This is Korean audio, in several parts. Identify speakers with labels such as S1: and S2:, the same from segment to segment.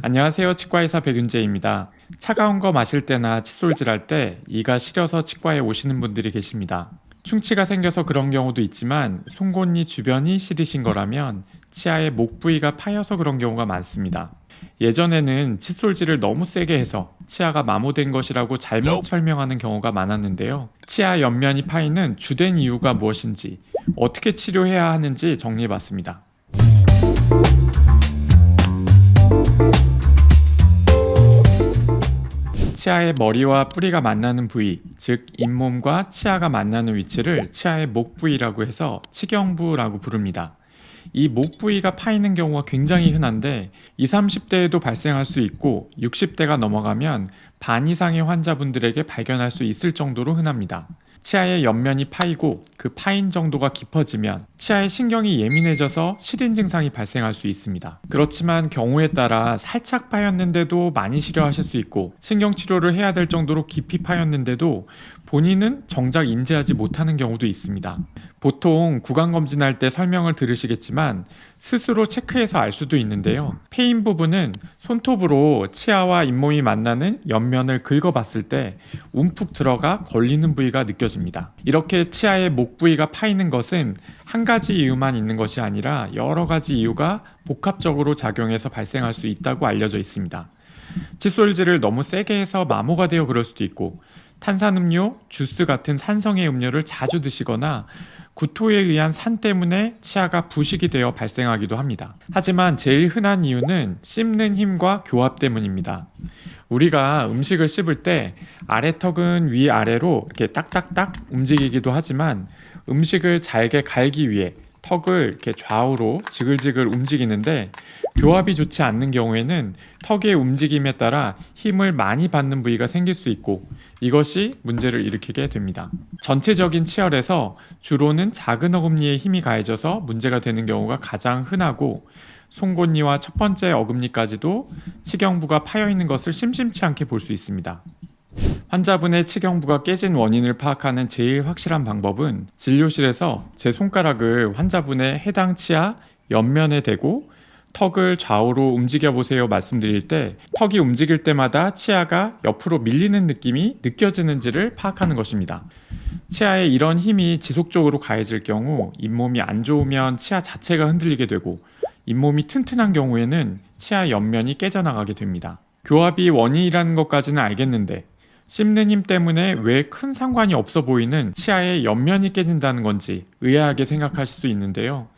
S1: 안녕하세요. 치과의사 백윤재입니다. 차가운 거 마실 때나 칫솔질할 때 이가 시려서 치과에 오시는 분들이 계십니다. 충치가 생겨서 그런 경우도 있지만 송곳니 주변이 시리신 거라면 치아의 목 부위가 파여서 그런 경우가 많습니다. 예전에는 칫솔질을 너무 세게 해서 치아가 마모된 것이라고 잘못 설명하는 경우가 많았는데요. 치아 옆면이 파이는 주된 이유가 무엇인지, 어떻게 치료해야 하는지 정리해봤습니다. 치아의 머리와 뿌리가 만나는 부위, 즉 잇몸과 치아가 만나는 위치를 치아의 목 부위라고 해서 치경부라고 부릅니다. 이 목 부위가 파이는 경우가 굉장히 흔한데 20, 30대에도 발생할 수 있고 60대가 넘어가면 반 이상의 환자분들에게 발견할 수 있을 정도로 흔합니다. 치아의 옆면이 파이고 그 파인 정도가 깊어지면 치아의 신경이 예민해져서 시린 증상이 발생할 수 있습니다. 그렇지만 경우에 따라 살짝 파였는데도 많이 시려하실 수 있고 신경치료를 해야 될 정도로 깊이 파였는데도 본인은 정작 인지하지 못하는 경우도 있습니다. 보통 구강검진할 때 설명을 들으시겠지만 스스로 체크해서 알 수도 있는데요. 패인 부분은 손톱으로 치아와 잇몸이 만나는 옆면을 긁어봤을 때 움푹 들어가 걸리는 부위가 느껴집니다. 이렇게 치아의 목 부위가 파이는 것은 한 가지 이유만 있는 것이 아니라 여러 가지 이유가 복합적으로 작용해서 발생할 수 있다고 알려져 있습니다. 칫솔질을 너무 세게 해서 마모가 되어 그럴 수도 있고, 탄산음료, 주스 같은 산성의 음료를 자주 드시거나 구토에 의한 산 때문에 치아가 부식이 되어 발생하기도 합니다. 하지만 제일 흔한 이유는 씹는 힘과 교합 때문입니다. 우리가 음식을 씹을 때 아래턱은 위아래로 이렇게 딱딱딱 움직이기도 하지만 음식을 잘게 갈기 위해 턱을 이렇게 좌우로 지글지글 움직이는데 교합이 좋지 않는 경우에는 턱의 움직임에 따라 힘을 많이 받는 부위가 생길 수 있고 이것이 문제를 일으키게 됩니다. 전체적인 치열에서 주로는 작은 어금니에 힘이 가해져서 문제가 되는 경우가 가장 흔하고 송곳니와 첫 번째 어금니까지도 치경부가 파여 있는 것을 심심치 않게 볼 수 있습니다. 환자분의 치경부가 깨진 원인을 파악하는 제일 확실한 방법은 진료실에서 제 손가락을 환자분의 해당 치아 옆면에 대고 턱을 좌우로 움직여 보세요 말씀드릴 때 턱이 움직일 때마다 치아가 옆으로 밀리는 느낌이 느껴지는지를 파악하는 것입니다. 치아에 이런 힘이 지속적으로 가해질 경우 잇몸이 안 좋으면 치아 자체가 흔들리게 되고 잇몸이 튼튼한 경우에는 치아 옆면이 깨져나가게 됩니다. 교합이 원인이라는 것까지는 알겠는데 씹는 힘 때문에 왜 큰 상관이 없어 보이는 치아의 옆면이 깨진다는 건지 의아하게 생각하실 수 있는데요.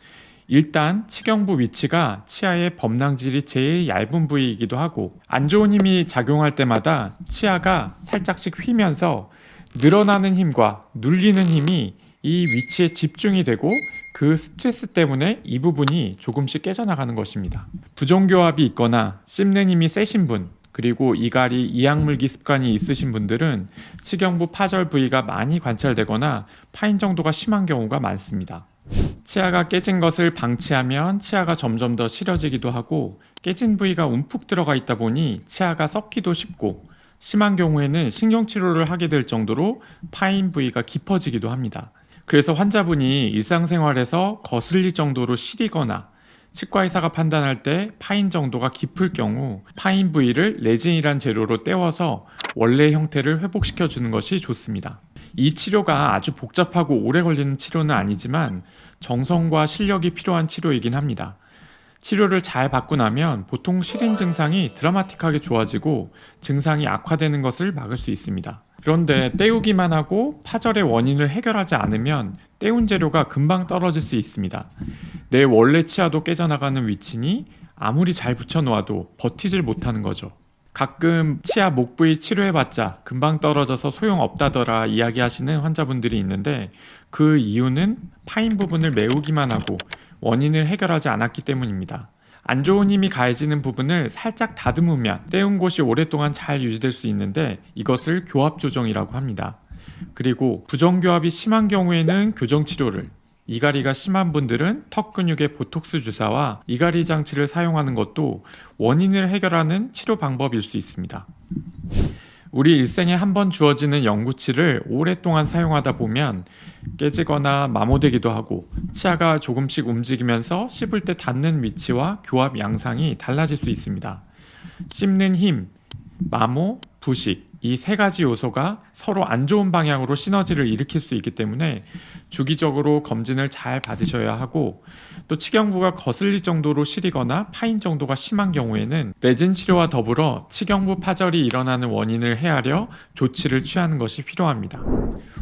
S1: 일단 치경부 위치가 치아의 범랑질이 제일 얇은 부위이기도 하고 안 좋은 힘이 작용할 때마다 치아가 살짝씩 휘면서 늘어나는 힘과 눌리는 힘이 이 위치에 집중이 되고 그 스트레스 때문에 이 부분이 조금씩 깨져나가는 것입니다. 부종교합이 있거나 씹는 힘이 세신 분, 그리고 이갈이 이악물기 습관이 있으신 분들은 치경부 파절 부위가 많이 관찰되거나 파인 정도가 심한 경우가 많습니다. 치아가 깨진 것을 방치하면 치아가 점점 더 시려지기도 하고 깨진 부위가 움푹 들어가 있다 보니 치아가 썩기도 쉽고 심한 경우에는 신경치료를 하게 될 정도로 파인 부위가 깊어지기도 합니다. 그래서 환자분이 일상생활에서 거슬릴 정도로 시리거나 치과의사가 판단할 때 파인 정도가 깊을 경우 파인 부위를 레진이란 재료로 떼워서 원래 형태를 회복시켜 주는 것이 좋습니다. 이 치료가 아주 복잡하고 오래 걸리는 치료는 아니지만 정성과 실력이 필요한 치료이긴 합니다. 치료를 잘 받고 나면 보통 시린 증상이 드라마틱하게 좋아지고 증상이 악화되는 것을 막을 수 있습니다. 그런데 떼우기만 하고 파절의 원인을 해결하지 않으면 떼운 재료가 금방 떨어질 수 있습니다. 내 원래 치아도 깨져나가는 위치니 아무리 잘 붙여놓아도 버티질 못하는 거죠. 가끔 치아 목 부위 치료해봤자 금방 떨어져서 소용없다더라 이야기하시는 환자분들이 있는데 그 이유는 파인 부분을 메우기만 하고 원인을 해결하지 않았기 때문입니다. 안 좋은 힘이 가해지는 부분을 살짝 다듬으면 떼운 곳이 오랫동안 잘 유지될 수 있는데 이것을 교합 조정이라고 합니다. 그리고 부정교합이 심한 경우에는 교정치료를, 이갈이가 심한 분들은 턱 근육의 보톡스 주사와 이갈이 장치를 사용하는 것도 원인을 해결하는 치료 방법일 수 있습니다. 우리 일생에 한 번 주어지는 영구치를 오랫동안 사용하다 보면 깨지거나 마모되기도 하고 치아가 조금씩 움직이면서 씹을 때 닿는 위치와 교합 양상이 달라질 수 있습니다. 씹는 힘, 마모, 부식 이 세 가지 요소가 서로 안 좋은 방향으로 시너지를 일으킬 수 있기 때문에 주기적으로 검진을 잘 받으셔야 하고, 또 치경부가 거슬릴 정도로 시리거나 파인 정도가 심한 경우에는 내진 치료와 더불어 치경부 파절이 일어나는 원인을 헤아려 조치를 취하는 것이 필요합니다.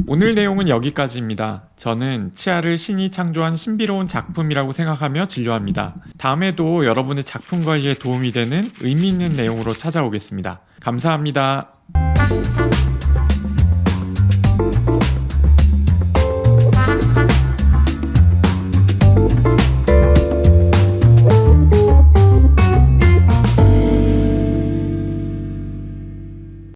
S1: 오늘 내용은 여기까지입니다. 저는 치아를 신이 창조한 신비로운 작품이라고 생각하며 진료합니다. 다음에도 여러분의 작품 관리에 도움이 되는 의미 있는 내용으로 찾아오겠습니다. 감사합니다.